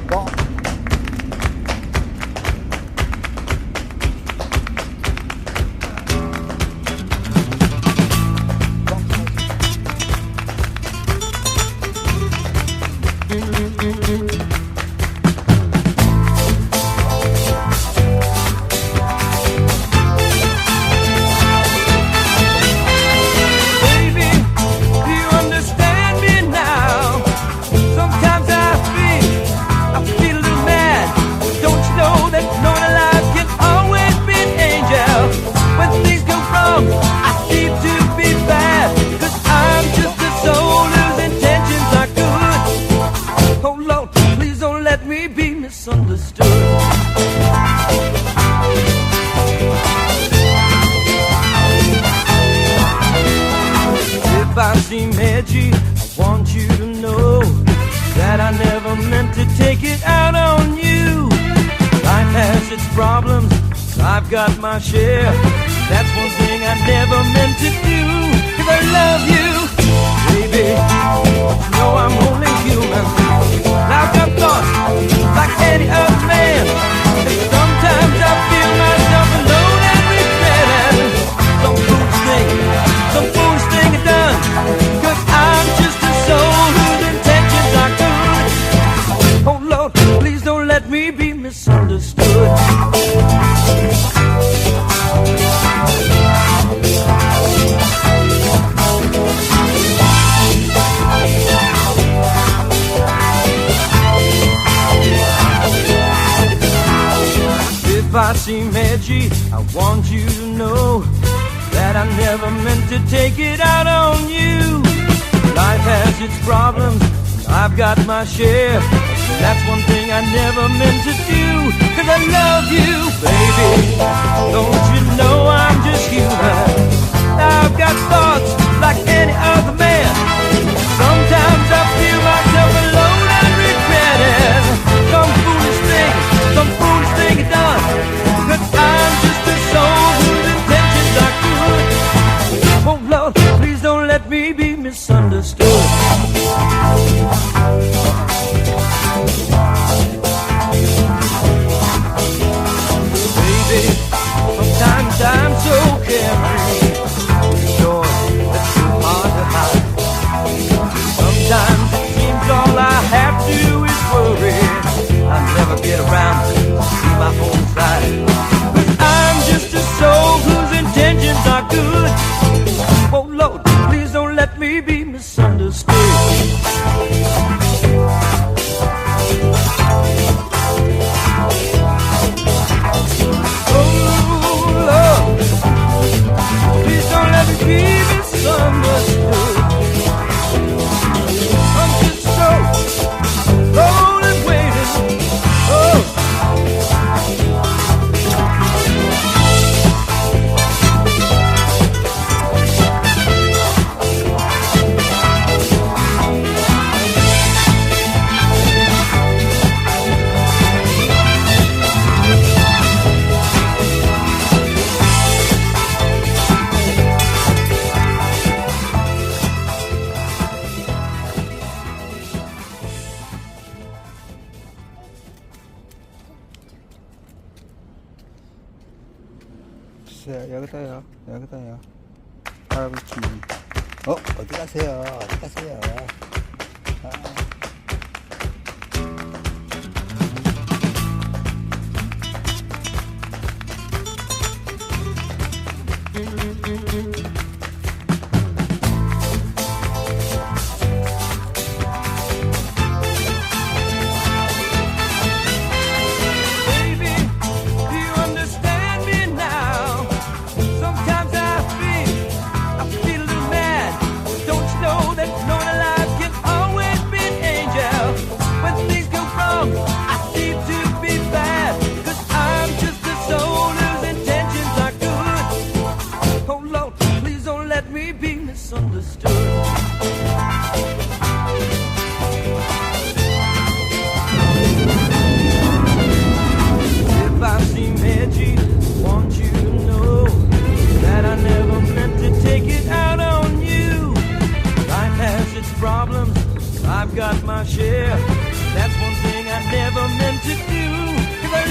뻥. Got my share. That's one thing I never meant to do. 'Cause I love you, baby. You know I'm only human. I've got thoughts like any other man. And sometimes I feel myself alone and regretting some foolish thing I've done. 'Cause I'm just a soul whose intentions are good. Oh Lord, please don't let me be misunderstood. If I seem edgy, I want you to know that I never meant to take it out on you. Life has its problems, I've got my share. That's one thing I never meant to do. 'Cause I love you, baby. Don't you know I'm just human? I've got thoughts like any other man. Sometimes I feel myself alone and regretting some foolish thing I've done. 'Cause I'm just a soul whose intentions are good. Oh Lord, please don't let me be misunderstood. Baby, sometimes I'm so carefree. Joy that's so hard to hide. Sometimes it seems all I have to do is worry. I never get around to see my own side. 'Cause I'm just a soul whose intentions are good. Oh Lord, please don't let me be misunderstood. 여기다요. 여기다요. 할아버지. 어디 가세요? 어디 가세요? I feel a little mad. Don't you know that knowing alive can always be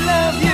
love